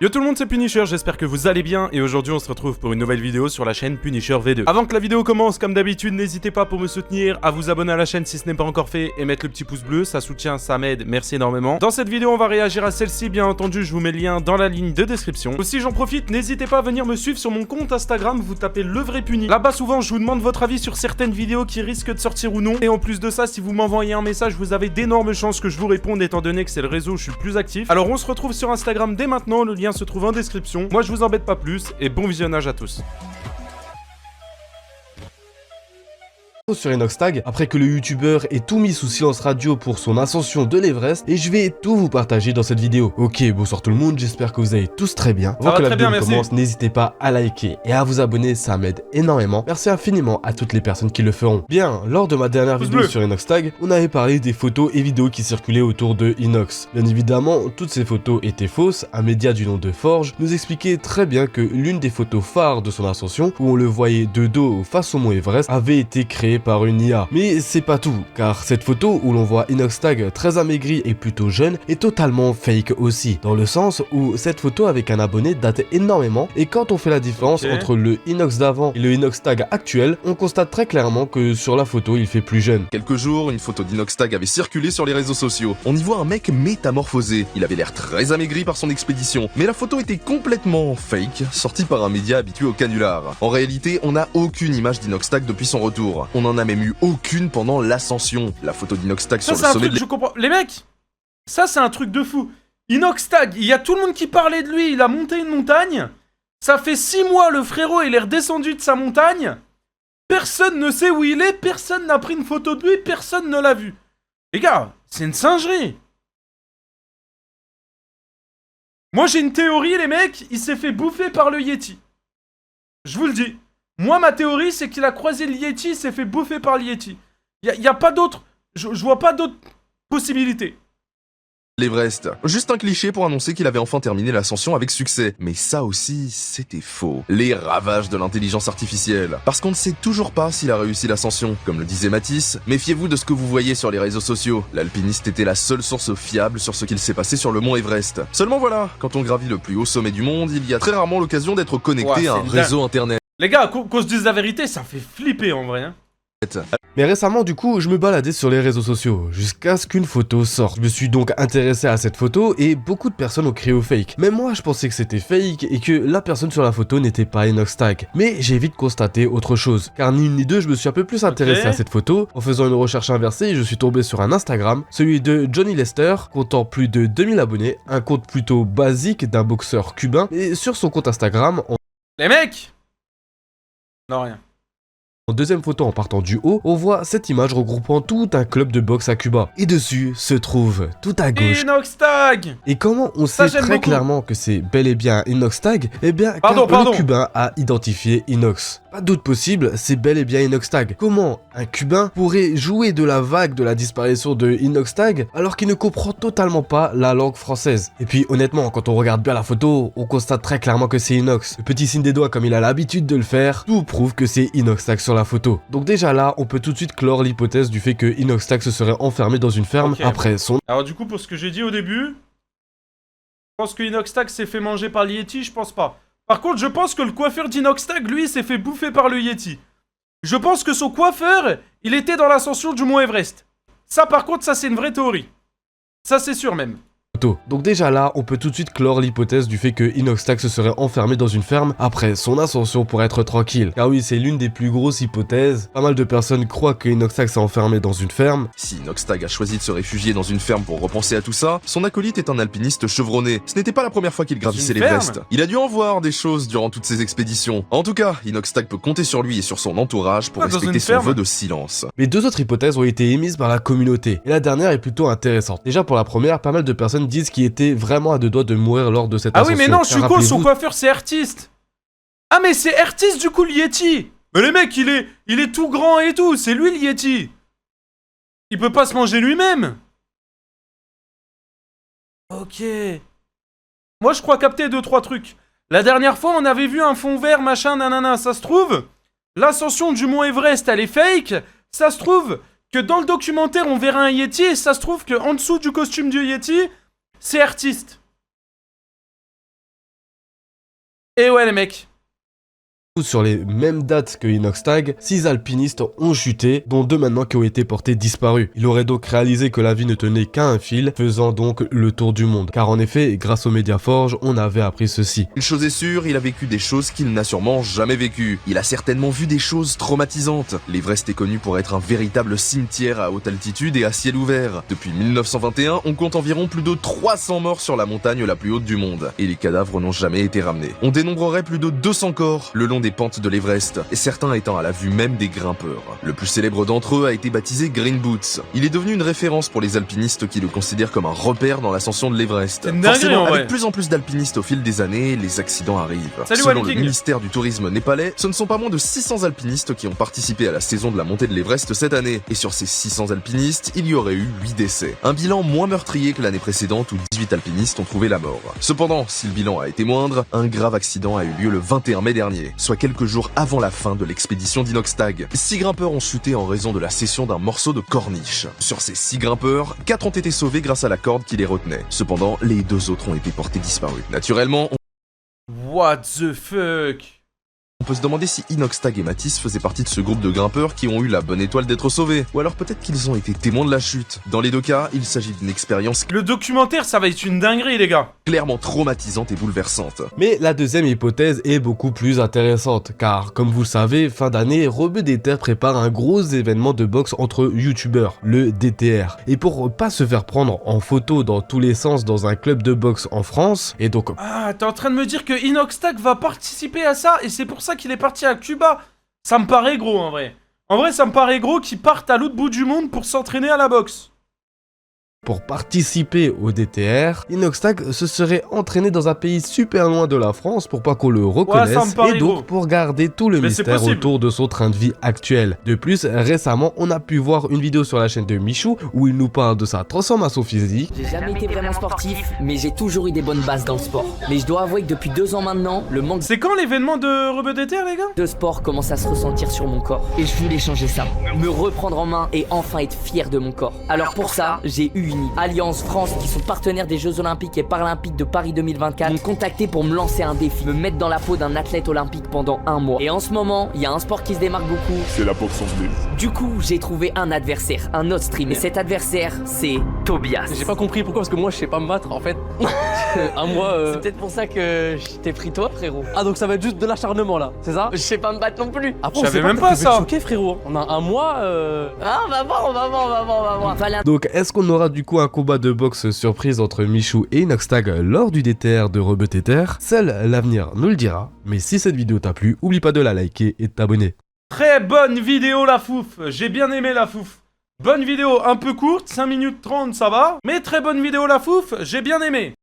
Yo tout le monde, c'est Punisher, j'espère que vous allez bien et aujourd'hui on se retrouve pour une nouvelle vidéo sur la chaîne Punisher V2. Avant que la vidéo commence, comme d'habitude, n'hésitez pas pour me soutenir à vous abonner à la chaîne si ce n'est pas encore fait et mettre le petit pouce bleu, ça soutient, ça m'aide, merci énormément. Dans cette vidéo on va réagir à celle-ci, bien entendu je vous mets le lien dans la ligne de description. Aussi j'en profite, n'hésitez pas à venir me suivre sur mon compte Instagram, vous tapez le vrai Puni. Là-bas souvent je vous demande votre avis sur certaines vidéos qui risquent de sortir ou non. Et en plus de ça, si vous m'envoyez un message, vous avez d'énormes chances que je vous réponde étant donné que c'est le réseau où je suis le plus actif. Alors on se retrouve sur Instagram dès maintenant, le lien se trouve en description. Moi je vous embête pas plus et bon visionnage à tous. Sur Inoxtag, après que le youtubeur ait tout mis sous silence radio pour son ascension de l'Everest, et je vais tout vous partager dans cette vidéo. Ok, bonsoir tout le monde, j'espère que vous allez tous très bien. Avant que la vidéo commence, n'hésitez pas à liker et à vous abonner, ça m'aide énormément. Merci infiniment à toutes les personnes qui le feront. Bien, lors de ma dernière vidéo sur Inoxtag, on avait parlé des photos et vidéos qui circulaient autour de Inox. Bien évidemment, toutes ces photos étaient fausses. Un média du nom de Forge nous expliquait très bien que l'une des photos phares de son ascension, où on le voyait de dos face au mont Everest, avait été créée par une IA. Mais c'est pas tout, car cette photo où l'on voit Inoxtag très amaigri et plutôt jeune est totalement fake aussi, dans le sens où cette photo avec un abonné date énormément, et quand on fait la différence entre le Inox d'avant et le Inoxtag actuel, on constate très clairement que sur la photo il fait plus jeune. Quelques jours, une photo d'Inoxtag avait circulé sur les réseaux sociaux. On y voit un mec métamorphosé. Il avait l'air très amaigri par son expédition, mais la photo était complètement fake, sortie par un média habitué au canular. En réalité, on n'a aucune image d'Inoxtag depuis son retour. On en a même eu aucune pendant l'ascension. La photo d'Inoxtag sur le sommet de je comprends. Les mecs, ça c'est un truc de fou. Inoxtag, il y a tout le monde qui parlait de lui, il a monté une montagne. Ça fait 6 mois, le frérot, il est redescendu de sa montagne. Personne ne sait où il est, personne n'a pris une photo de lui, personne ne l'a vu. Les gars, c'est une singerie. Moi j'ai une théorie, les mecs, il s'est fait bouffer par le Yeti. Je vous le dis. Moi, ma théorie, c'est qu'il a croisé le Yeti, il s'est fait bouffer par le Yeti. Y a pas d'autre... Je vois pas d'autres possibilités. l'Everest. Juste un cliché pour annoncer qu'il avait enfin terminé l'ascension avec succès. Mais ça aussi, c'était faux. Les ravages de l'intelligence artificielle. Parce qu'on ne sait toujours pas s'il a réussi l'ascension. Comme le disait Matisse, méfiez-vous de ce que vous voyez sur les réseaux sociaux. L'alpiniste était la seule source fiable sur ce qu'il s'est passé sur le mont Everest. Seulement voilà, quand on gravit le plus haut sommet du monde, il y a très rarement l'occasion d'être connecté à un réseau internet. Les gars, qu'on se dise la vérité, ça fait flipper en vrai. Hein. Mais récemment, du coup, je me baladais sur les réseaux sociaux, jusqu'à ce qu'une photo sorte. Je me suis donc intéressé à cette photo, et beaucoup de personnes ont crié au fake. Même moi, je pensais que c'était fake, et que la personne sur la photo n'était pas Inoxtag. Mais j'ai vite constaté autre chose, car ni une ni deux, je me suis un peu plus intéressé à cette photo. En faisant une recherche inversée, je suis tombé sur un Instagram, celui de Johnny Lester, comptant plus de 2000 abonnés, un compte plutôt basique d'un boxeur cubain, et sur son compte Instagram, Les mecs! Non, rien. En deuxième photo en partant du haut, on voit cette image regroupant tout un club de boxe à Cuba. Et dessus se trouve, tout à gauche, Inoxtag! Et comment on sait très clairement que c'est bel et bien Inoxtag? Eh bien, car le Cubain a identifié Inox. Pas de doute possible, c'est bel et bien Inoxtag. Comment un Cubain pourrait jouer de la vague de la disparition de Inoxtag alors qu'il ne comprend totalement pas la langue française? Et puis honnêtement, quand on regarde bien la photo, on constate très clairement que c'est Inox. Le petit signe des doigts comme il a l'habitude de le faire, tout prouve que c'est Inoxtag sur la photo. Donc déjà là, on peut tout de suite clore l'hypothèse du fait que Inoxtag se serait enfermé dans une ferme après son... Alors du coup, pour ce que j'ai dit au début, je pense que Inoxtag s'est fait manger par le Yeti, je pense pas. Par contre, je pense que le coiffeur d'Inoxtag, lui, s'est fait bouffer par le Yeti. Je pense que son coiffeur, il était dans l'ascension du mont Everest. Ça, par contre, ça, c'est une vraie théorie. Ça, c'est sûr même. Donc déjà là, on peut tout de suite clore l'hypothèse du fait que Inoxtag se serait enfermé dans une ferme après son ascension pour être tranquille. Car oui, c'est l'une des plus grosses hypothèses. Pas mal de personnes croient que Inoxtag s'est enfermé dans une ferme. Si Inoxtag a choisi de se réfugier dans une ferme pour repenser à tout ça, son acolyte est un alpiniste chevronné. Ce n'était pas la première fois qu'il gravissait l'Everest. Il a dû en voir des choses durant toutes ses expéditions. En tout cas, Inoxtag peut compter sur lui et sur son entourage pour respecter son vœu de silence. Mais deux autres hypothèses ont été émises par la communauté. Et la dernière est plutôt intéressante. Déjà pour la première, pas mal de personnes disent qu'il était vraiment à deux doigts de mourir lors de cette ascension. Ah oui mais non, je suis con, son coiffeur c'est artiste. Ah mais c'est artiste du coup le Yeti. Mais le mec il est tout grand et tout, c'est lui le Yeti. Il peut pas se manger lui-même. Ok. Moi je crois capter 2-3 trucs. La dernière fois on avait vu un fond vert machin nanana, ça se trouve l'ascension du mont Everest elle est fake. Ça se trouve que dans le documentaire on verra un Yeti et ça se trouve que en dessous du costume du Yeti c'est artiste. Et ouais les mecs. Sur les mêmes dates que Inoxtag, 6 alpinistes ont chuté, dont 2 maintenant qui ont été portés disparus. Il aurait donc réalisé que la vie ne tenait qu'à un fil, faisant donc le tour du monde. Car en effet, grâce au Mediaforge, on avait appris ceci. Une chose est sûre, il a vécu des choses qu'il n'a sûrement jamais vécues. Il a certainement vu des choses traumatisantes. L'Everest est connu pour être un véritable cimetière à haute altitude et à ciel ouvert. Depuis 1921, on compte environ plus de 300 morts sur la montagne la plus haute du monde. Et les cadavres n'ont jamais été ramenés. On dénombrerait plus de 200 corps le long des pentes de l'Everest, et certains étant à la vue même des grimpeurs. Le plus célèbre d'entre eux a été baptisé Green Boots. Il est devenu une référence pour les alpinistes qui le considèrent comme un repère dans l'ascension de l'Everest. Forcément, avec plus en plus d'alpinistes au fil des années, les accidents arrivent. Selon le ministère du tourisme népalais, ce ne sont pas moins de 600 alpinistes qui ont participé à la saison de la montée de l'Everest cette année. Et sur ces 600 alpinistes, il y aurait eu 8 décès. Un bilan moins meurtrier que l'année précédente où 18 alpinistes ont trouvé la mort. Cependant, si le bilan a été moindre, un grave accident a eu lieu le 21 mai dernier, soit quelques jours avant la fin de l'expédition d'Inoxtag. 6 grimpeurs ont chuté en raison de la cession d'un morceau de corniche. Sur ces 6 grimpeurs, 4 ont été sauvés grâce à la corde qui les retenait. Cependant, les 2 autres ont été portés disparus. Naturellement, What the fuck? on peut se demander si Inoxtag et Matisse faisaient partie de ce groupe de grimpeurs qui ont eu la bonne étoile d'être sauvés. Ou alors peut-être qu'ils ont été témoins de la chute. Dans les 2 cas, il s'agit d'une expérience Le documentaire, ça va être une dinguerie, les gars. clairement traumatisante et bouleversante. Mais la deuxième hypothèse est beaucoup plus intéressante, car comme vous le savez, fin d'année, Rebeu des Terres prépare un gros événement de boxe entre youtubeurs, le DTR. Et pour pas se faire prendre en photo dans tous les sens dans un club de boxe en France, et donc... Ah, t'es en train de me dire que Inoxtag va participer à ça, et c'est pour ça qu'il est parti à Cuba? Ça me paraît gros, en vrai. En vrai, ça me paraît gros qu'il parte à l'autre bout du monde pour s'entraîner à la boxe. Pour participer au DTR, Inoxtag se serait entraîné dans un pays super loin de la France pour pas qu'on le reconnaisse, ça me paraît et donc gros. pour garder tout le Mais c'est mystère possible. autour de son train de vie actuel. De plus, récemment, on a pu voir une vidéo sur la chaîne de Michou où il nous parle de sa transformation physique. J'ai jamais été vraiment sportif, mais j'ai toujours eu des bonnes bases dans le sport. Mais je dois avouer que depuis 2 ans maintenant, le manque C'est quand l'événement de Rebeu des Terres, les gars? de sport commence à se ressentir sur mon corps. Et je voulais changer ça, me reprendre en main et enfin être fier de mon corps. Alors pour ça, j'ai eu une idée. Alliance France, qui sont partenaires des Jeux Olympiques et Paralympiques de Paris 2024, m'ont contacté pour me lancer un défi, me mettre dans la peau d'un athlète olympique pendant 1 mois. Et en ce moment, il y a un sport qui se démarque beaucoup. C'est la boxe anglaise. Du coup, j'ai trouvé un adversaire, un autre streamer. Et cet adversaire, c'est Tobias. J'ai pas compris pourquoi, parce que moi je sais pas me battre en fait. Un mois. C'est peut-être pour ça que je t'ai pris toi, frérot. Ah, donc ça va être juste de l'acharnement là, c'est ça? Je sais pas me battre non plus. Après, Je on sait savais même pas peut-être que je vais ça. te choquer, frérot. On a un mois. Ah, on va voir, on va voir, on va voir, on va voir. Fallait un- Donc est-ce qu'on aura du coup un combat de boxe surprise entre Michou et Inoxtag lors du DTR de Rebeu des Terres? Seul l'avenir nous le dira, mais si cette vidéo t'a plu, oublie pas de la liker et de t'abonner. Très bonne vidéo, la fouf. J'ai bien aimé la fouf. Bonne vidéo, un peu courte, 5 minutes 30, ça va. Mais très bonne vidéo, la fouf, j'ai bien aimé.